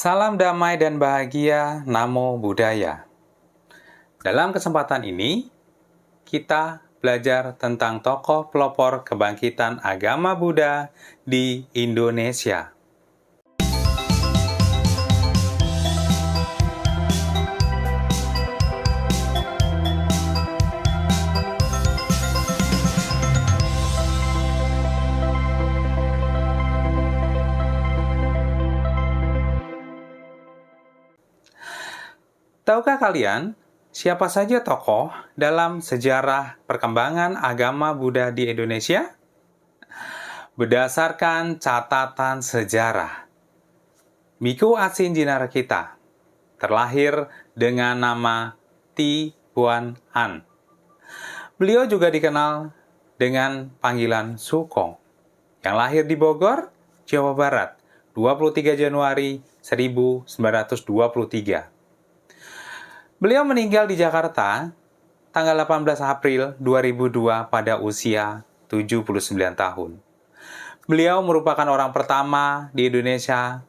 Salam damai dan bahagia, Namo Buddhaya. Dalam kesempatan ini, kita belajar tentang tokoh pelopor kebangkitan agama Buddha di Indonesia. Tahukah kalian siapa saja tokoh dalam sejarah perkembangan agama Buddha di Indonesia? Berdasarkan catatan sejarah, Bhikkhu Asin Jinarakita terlahir dengan nama Ti Huan An. Beliau juga dikenal dengan panggilan Sukong, yang lahir di Bogor, Jawa Barat, 23 Januari 1923. Beliau meninggal di Jakarta tanggal 18 April 2002 pada usia 79 tahun. Beliau merupakan orang pertama di Indonesia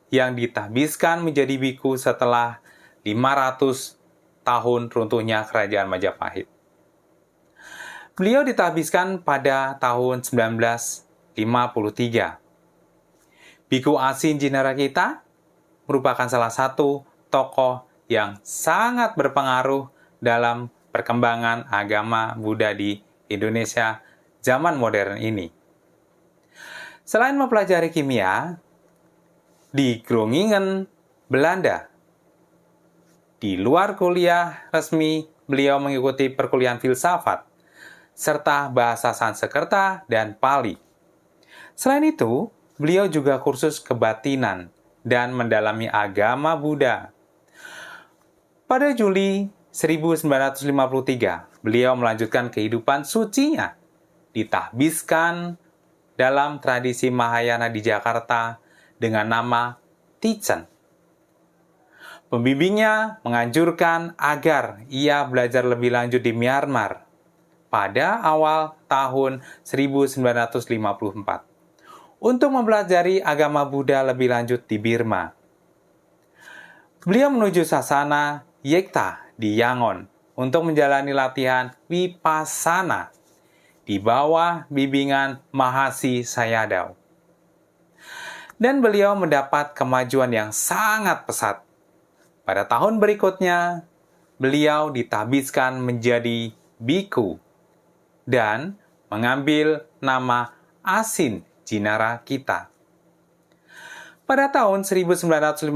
yang ditahbiskan menjadi bhikkhu setelah 500 tahun runtuhnya Kerajaan Majapahit. Beliau ditahbiskan pada tahun 1953. Bhikkhu Asin Jinarakita merupakan salah satu tokoh yang sangat berpengaruh dalam perkembangan agama Buddha di Indonesia zaman modern ini. Selain mempelajari kimia di Groningen, Belanda, di luar kuliah resmi, beliau mengikuti perkuliahan filsafat, serta bahasa Sanskerta dan Pali. Selain itu, beliau juga kursus kebatinan dan mendalami agama Buddha. Pada Juli 1953, beliau melanjutkan kehidupan sucinya, ditahbiskan dalam tradisi Mahayana di Jakarta dengan nama Tichen. Pembimbingnya menganjurkan agar ia belajar lebih lanjut di Myanmar pada awal tahun 1954 untuk mempelajari agama Buddha lebih lanjut di Burma. Beliau menuju Sasana Yekta di Yangon untuk menjalani latihan Vipassana di bawah bimbingan Mahasi Sayadaw. Dan beliau mendapat kemajuan yang sangat pesat. Pada tahun berikutnya, beliau ditahbiskan menjadi bhikkhu dan mengambil nama Asin Jinarakita. Pada tahun 1955,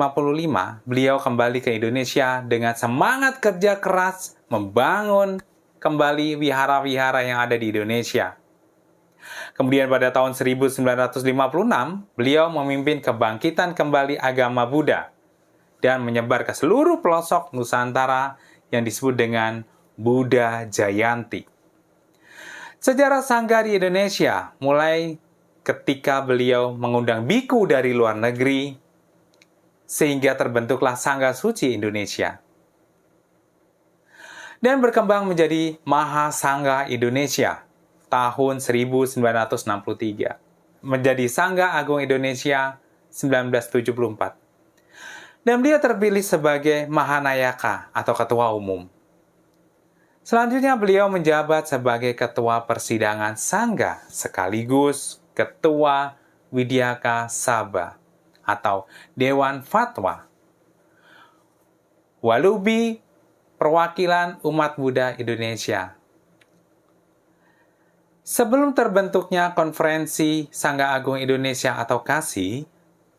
beliau kembali ke Indonesia dengan semangat kerja keras membangun kembali wihara-wihara yang ada di Indonesia. Kemudian pada tahun 1956, beliau memimpin kebangkitan kembali agama Buddha dan menyebar ke seluruh pelosok Nusantara yang disebut dengan Buddha Jayanti. Sejarah Sangha di Indonesia mulai ketika beliau mengundang bhikkhu dari luar negeri, sehingga terbentuklah Sangha Suci Indonesia. Dan berkembang menjadi Mahasangha Indonesia tahun 1963, menjadi Sangha Agung Indonesia 1974. Dan beliau terpilih sebagai Mahanayaka atau Ketua Umum. Selanjutnya beliau menjabat sebagai Ketua Persidangan Sangha sekaligus Ketua Widyaka Sabha atau Dewan Fatwa, Walubi Perwakilan Umat Buddha Indonesia. Sebelum terbentuknya Konferensi Sangha Agung Indonesia atau KASI,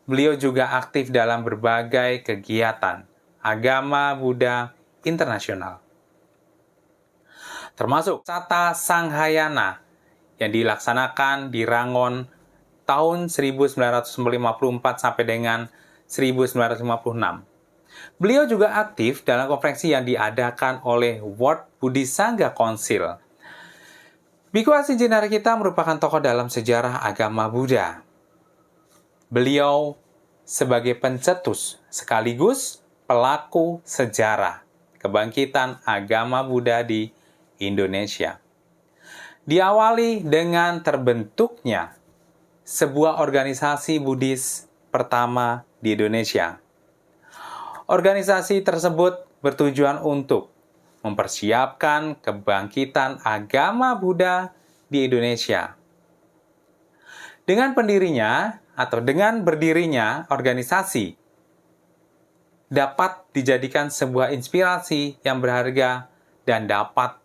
beliau juga aktif dalam berbagai kegiatan agama Buddha internasional, termasuk Sata Sanghayana yang dilaksanakan di Rangon tahun 1954 sampai dengan 1956. Beliau juga aktif dalam konferensi yang diadakan oleh World Buddhist Sangha Council. Bhikkhu Asin Jinarakita merupakan tokoh dalam sejarah agama Buddha. Beliau sebagai pencetus sekaligus pelaku sejarah kebangkitan agama Buddha di Indonesia. Diawali dengan terbentuknya sebuah organisasi Buddhis pertama di Indonesia, Organisasi tersebut bertujuan untuk mempersiapkan kebangkitan agama Buddha di Indonesia. Dengan berdirinya organisasi dapat dijadikan sebuah inspirasi yang berharga dan dapat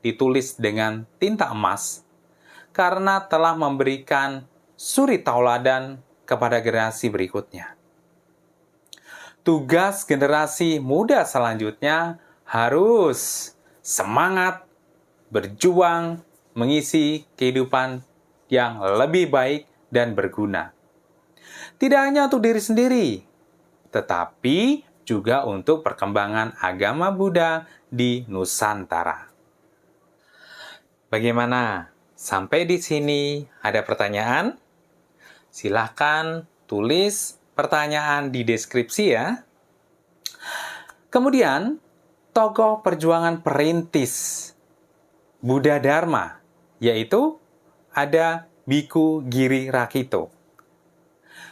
ditulis dengan tinta emas karena telah memberikan suri tauladan kepada generasi berikutnya. Tugas generasi muda selanjutnya harus semangat, berjuang, mengisi kehidupan yang lebih baik dan berguna. Tidak hanya untuk diri sendiri, tetapi juga untuk perkembangan agama Buddha di Nusantara. Bagaimana? Sampai di sini ada pertanyaan? Silahkan tulis pertanyaan di deskripsi ya. Kemudian, tokoh perjuangan perintis Buddha Dharma, yaitu ada Biku Giri Rakito.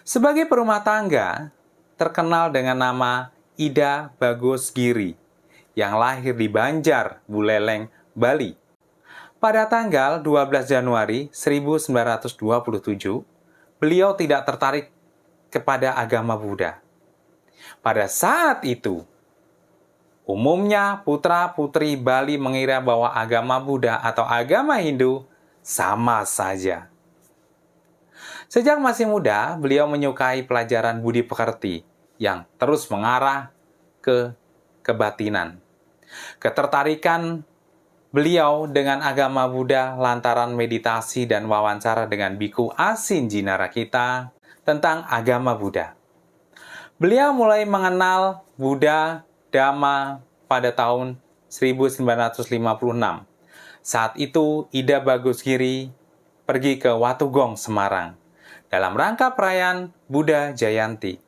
Sebagai perumah tangga, terkenal dengan nama Ida Bagus Giri, yang lahir di Banjar, Buleleng, Bali. Pada tanggal 12 Januari 1927, beliau tidak tertarik kepada agama Buddha. Pada saat itu, umumnya putra-putri Bali mengira bahwa agama Buddha atau agama Hindu sama saja. Sejak masih muda, beliau menyukai pelajaran budi pekerti yang terus mengarah ke kebatinan. Ketertarikan beliau dengan agama Buddha lantaran meditasi dan wawancara dengan Biku Asin Jinarakita tentang agama Buddha. Beliau mulai mengenal Buddha Dhamma pada tahun 1956. Saat itu Ida Bagus Giri pergi ke Watugong, Semarang dalam rangka perayaan Buddha Jayanti.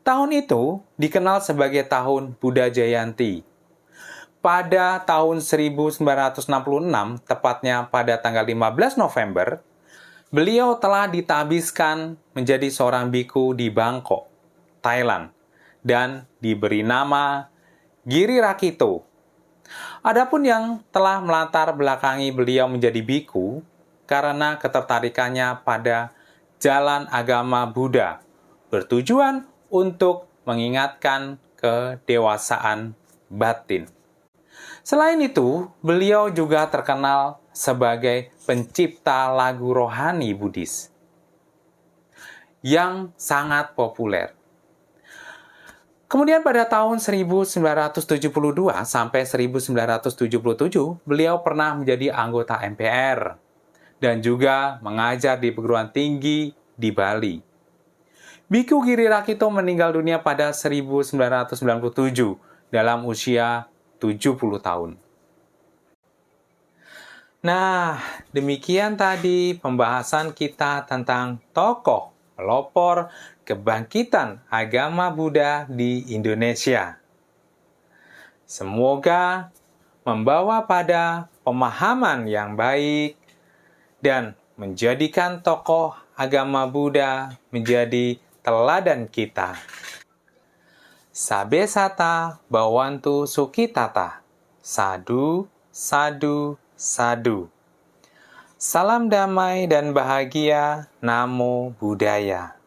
Tahun itu dikenal sebagai tahun Buddha Jayanti. Pada tahun 1966, tepatnya pada tanggal 15 November, beliau telah ditabiskan menjadi seorang biku di Bangkok, Thailand, dan diberi nama Giri Rakito. Adapun yang telah melatar belakangi beliau menjadi biku karena ketertarikannya pada jalan agama Buddha, bertujuan untuk mengingatkan kedewasaan batin. Selain itu, beliau juga terkenal sebagai pencipta lagu rohani Buddhis yang sangat populer. Kemudian pada tahun 1972 sampai 1977, beliau pernah menjadi anggota MPR dan juga mengajar di perguruan tinggi di Bali. Biku Giri Rakito meninggal dunia pada 1997 dalam usia 70 tahun. Nah, demikian tadi pembahasan kita tentang tokoh pelopor kebangkitan agama Buddha di Indonesia. Semoga membawa pada pemahaman yang baik dan menjadikan tokoh agama Buddha menjadi teladan kita. Sabe sata bawantu sukitata. Sadu, sadu, sadu. Salam damai dan bahagia. Namo Buddhaya.